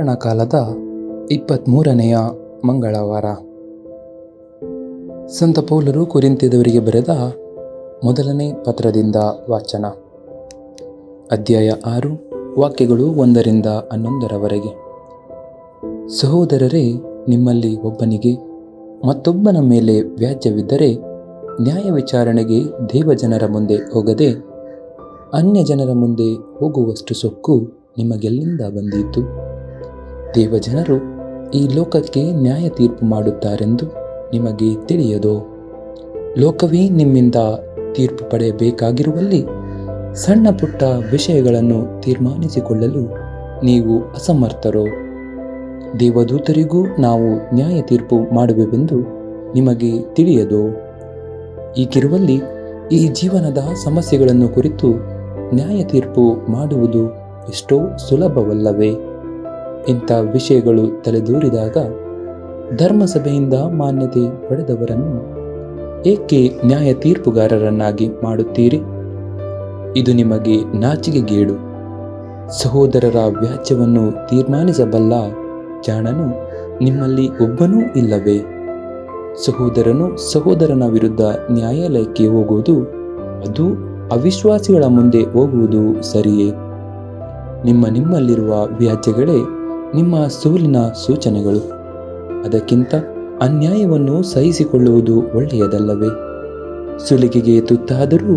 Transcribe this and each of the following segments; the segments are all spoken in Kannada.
ಪೂರ್ಣ ಕಾಲದ 23ನೆಯ ಮಂಗಳವಾರ. ಸಂತ ಪೌಲರು ಕೊರಿಂಥದವರಿಗೆ ಬರೆದ ಮೊದಲನೇ ಪತ್ರದಿಂದ ವಾಚನ. ಅಧ್ಯಾಯ 6, ವಾಕ್ಯಗಳು 1-11. ಸಹೋದರರೇ, ನಿಮ್ಮಲ್ಲಿ ಒಬ್ಬನಿಗೆ ಮತ್ತೊಬ್ಬನ ಮೇಲೆ ವ್ಯಾಜ್ಯವಿದ್ದರೆ ನ್ಯಾಯ ವಿಚಾರಣೆಗೆ ದೇವಜನರ ಮುಂದೆ ಹೋಗದೆ ಅನ್ಯ ಜನರ ಮುಂದೆ ಹೋಗುವಷ್ಟು ಸೊಕ್ಕು ನಿಮಗೆಲ್ಲಿಂದ ಬಂದೀತು? ದೇವಜನರು ಈ ಲೋಕಕ್ಕೆ ನ್ಯಾಯ ತೀರ್ಪು ಮಾಡುತ್ತಾರೆಂದು ನಿಮಗೆ ತಿಳಿಯದೋ? ಲೋಕವೇ ನಿಮ್ಮಿಂದ ತೀರ್ಪು ಪಡೆಯಬೇಕಾಗಿರುವಲ್ಲಿ ಸಣ್ಣ ಪುಟ್ಟ ವಿಷಯಗಳನ್ನು ತೀರ್ಮಾನಿಸಿಕೊಳ್ಳಲು ನೀವು ಅಸಮರ್ಥರೋ? ದೇವದೂತರಿಗೂ ನಾವು ನ್ಯಾಯ ತೀರ್ಪು ಮಾಡುವೆವೆಂದು ನಿಮಗೆ ತಿಳಿಯದೋ? ಹೀಗಿರುವಲ್ಲಿ ಈ ಜೀವನದ ಸಮಸ್ಯೆಗಳನ್ನು ಕುರಿತು ನ್ಯಾಯ ತೀರ್ಪು ಮಾಡುವುದು ಎಷ್ಟೋ ಸುಲಭವಲ್ಲವೇ? ಇಂಥ ವಿಷಯಗಳು ತಲೆದೂರಿದಾಗ ಧರ್ಮಸಭೆಯಿಂದ ಮಾನ್ಯತೆ ಪಡೆದವರನ್ನು ಏಕೆ ನ್ಯಾಯ ತೀರ್ಪುಗಾರರನ್ನಾಗಿ ಮಾಡುತ್ತೀರಿ? ಇದು ನಿಮಗೆ ನಾಚಿಕೆಗೇಡು. ಸಹೋದರರ ವ್ಯಾಜ್ಯವನ್ನು ತೀರ್ಮಾನಿಸಬಲ್ಲ ಜಾಣನು ನಿಮ್ಮಲ್ಲಿ ಒಬ್ಬನೂ ಇಲ್ಲವೇ? ಸಹೋದರನು ಸಹೋದರನ ವಿರುದ್ಧ ನ್ಯಾಯಾಲಯಕ್ಕೆ ಹೋಗುವುದು, ಅದು ಅವಿಶ್ವಾಸಿಗಳ ಮುಂದೆ ಹೋಗುವುದು ಸರಿಯೇ? ನಿಮ್ಮಲ್ಲಿರುವ ವ್ಯಾಜ್ಯಗಳೇ ನಿಮ್ಮ ಸೋಲಿನ ಸೂಚನೆಗಳು. ಅದಕ್ಕಿಂತ ಅನ್ಯಾಯವನ್ನು ಸಹಿಸಿಕೊಳ್ಳುವುದು ಒಳ್ಳೆಯದಲ್ಲವೇ? ಸುಲಿಗೆಗೆ ತುತ್ತಾದರೂ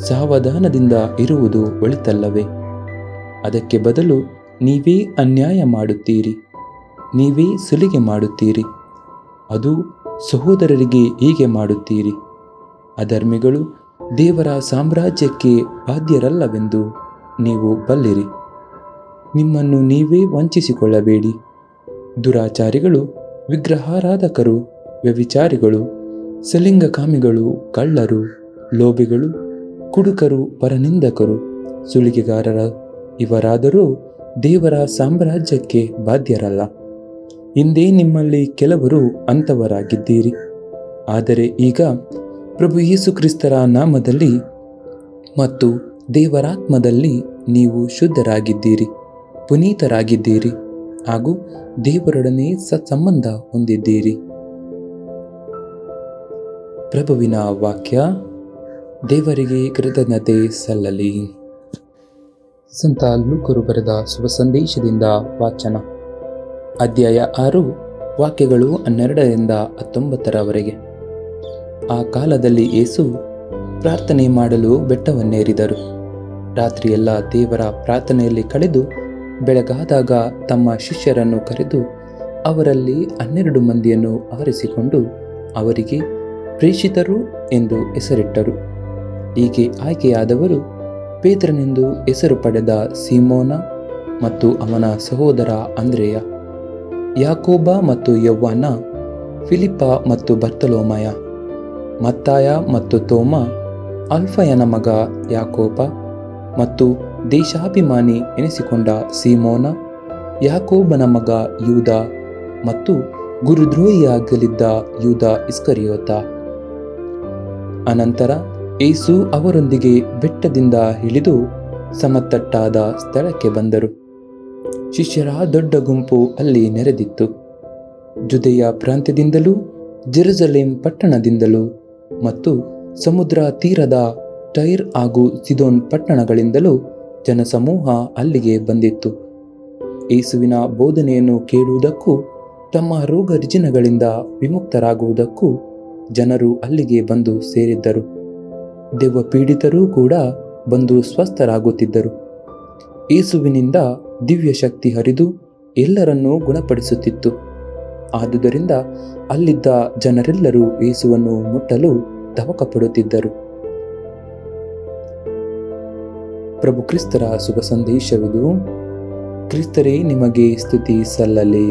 ಸಾವಧಾನದಿಂದ ಇರುವುದು ಒಳಿತಲ್ಲವೇ? ಅದಕ್ಕೆ ಬದಲು ನೀವೇ ಅನ್ಯಾಯ ಮಾಡುತ್ತೀರಿ, ನೀವೇ ಸುಲಿಗೆ ಮಾಡುತ್ತೀರಿ. ಅದು ಸಹೋದರರಿಗೆ ಹೀಗೆ ಮಾಡುತ್ತೀರಿ. ಅಧರ್ಮಿಗಳು ದೇವರ ಸಾಮ್ರಾಜ್ಯಕ್ಕೆ ಬಾಧ್ಯರಲ್ಲವೆಂದು ನೀವು ಬಲ್ಲಿರಿ. ನಿಮ್ಮನ್ನು ನೀವೇ ವಂಚಿಸಿಕೊಳ್ಳಬೇಡಿ. ದುರಾಚಾರಿಗಳು, ವಿಗ್ರಹಾರಾಧಕರು, ವ್ಯಭಿಚಾರಿಗಳು, ಸಲಿಂಗಕಾಮಿಗಳು, ಕಳ್ಳರು, ಲೋಭಿಗಳು, ಕುಡುಕರು, ಪರನಿಂದಕರು, ಸುಲಿಗೆಗಾರರ ಇವರಾದರೂ ದೇವರ ಸಾಮ್ರಾಜ್ಯಕ್ಕೆ ಬಾಧ್ಯರಲ್ಲ. ಹಿಂದೆ ನಿಮ್ಮಲ್ಲಿ ಕೆಲವರು ಅಂಥವರಾಗಿದ್ದೀರಿ. ಆದರೆ ಈಗ ಪ್ರಭು ಯೇಸು ಕ್ರಿಸ್ತರ ನಾಮದಲ್ಲಿ ಮತ್ತು ದೇವರಾತ್ಮದಲ್ಲಿ ನೀವು ಶುದ್ಧರಾಗಿದ್ದೀರಿ, ಪುನೀತರಾಗಿದ್ದೀರಿ ಹಾಗೂ ದೇವರೊಡನೆ ಸತ್ಸಂಬಂಧ ಹೊಂದಿದ್ದೀರಿ. ಪ್ರಭುವಿನ ವಾಕ್ಯ. ದೇವರಿಗೆ ಕೃತಜ್ಞತೆ ಸಲ್ಲಲಿ. ಸಂತ ಲೂಕರು ಬರೆದ ಶುಭ ಸಂದೇಶದಿಂದ ವಾಚನ. ಅಧ್ಯಾಯ 6, ವಾಕ್ಯಗಳು 12-19. ಆ ಕಾಲದಲ್ಲಿ ಯೇಸು ಪ್ರಾರ್ಥನೆ ಮಾಡಲು ಬೆಟ್ಟವನ್ನೇರಿದರು. ರಾತ್ರಿಯೆಲ್ಲ ದೇವರ ಪ್ರಾರ್ಥನೆಯಲ್ಲಿ ಕಳೆದು ಬೆಳಗಾದಾಗ ತಮ್ಮ ಶಿಷ್ಯರನ್ನು ಕರೆದು ಅವರಲ್ಲಿ 12 ಮಂದಿಯನ್ನು ಆರಿಸಿಕೊಂಡು ಅವರಿಗೆ ಪ್ರೇಷಿತರು ಎಂದು ಹೆಸರಿಟ್ಟರು. ಹೀಗೆ ಆಯ್ಕೆಯಾದವರು ಪೇತ್ರನೆಂದು ಹೆಸರು ಪಡೆದ ಸೀಮೋನ ಮತ್ತು ಅವನ ಸಹೋದರ ಅಂದ್ರೆಯ, ಯಾಕೋಬ ಮತ್ತು ಯೌವನ, ಫಿಲಿಪ್ಪ ಮತ್ತು ಬರ್ತಲೋಮಯ, ಮತ್ತಾಯ ಮತ್ತು ತೋಮ, ಅಲ್ಫಯನ ಮಗ ಯಾಕೋಬ ಮತ್ತು ದೇಶಾಭಿಮಾನಿ ಎನಿಸಿಕೊಂಡ ಸೀಮೋನ, ಯಾಕೋಬನ ಮಗ ಯೂದ ಮತ್ತು ಗುರುದ್ರೋಹಿಯಾಗಲಿದ್ದ ಯೂದ ಇಸ್ಕರಿಯೋತ. ಅನಂತರ ಯೇಸು ಅವರೊಂದಿಗೆ ಬೆಟ್ಟದಿಂದ ಇಳಿದು ಸಮತಟ್ಟಾದ ಸ್ಥಳಕ್ಕೆ ಬಂದರು. ಶಿಷ್ಯರ ದೊಡ್ಡ ಗುಂಪು ಅಲ್ಲಿ ನೆರೆದಿತ್ತು. ಜುದೆಯ ಪ್ರಾಂತ್ಯದಿಂದಲೂ ಜೆರುಸಲೇಮ್ ಪಟ್ಟಣದಿಂದಲೂ ಮತ್ತು ಸಮುದ್ರ ತೀರದ ಟೈರ್ ಹಾಗೂ ಸಿದೋನ್ ಪಟ್ಟಣಗಳಿಂದಲೂ ಜನಸಮೂಹ ಅಲ್ಲಿಗೆ ಬಂದಿತ್ತು. ಯೇಸುವಿನ ಬೋಧನೆಯನ್ನು ಕೇಳುವುದಕ್ಕೂ ತಮ್ಮ ರೋಗ ರುಜಿನಗಳಿಂದ ವಿಮುಕ್ತರಾಗುವುದಕ್ಕೂ ಜನರು ಅಲ್ಲಿಗೆ ಬಂದು ಸೇರಿದ್ದರು. ದೆವ್ವ ಪೀಡಿತರೂ ಕೂಡ ಬಂದು ಸ್ವಸ್ಥರಾಗುತ್ತಿದ್ದರು. ಯೇಸುವಿನಿಂದ ದಿವ್ಯ ಶಕ್ತಿ ಹರಿದು ಎಲ್ಲರನ್ನೂ ಗುಣಪಡಿಸುತ್ತಿತ್ತು. ಆದುದರಿಂದ ಅಲ್ಲಿದ್ದ ಜನರೆಲ್ಲರೂ ಯೇಸುವನ್ನು ಮುಟ್ಟಲು ತವಕಪಡುತ್ತಿದ್ದರು. ಪ್ರಭು ಕ್ರಿಸ್ತರ ಶುಭ ಸಂದೇಶವಿದು. ಕ್ರಿಸ್ತರೇ, ನಿಮಗೆ ಸ್ತುತಿ ಸಲ್ಲಲಿ.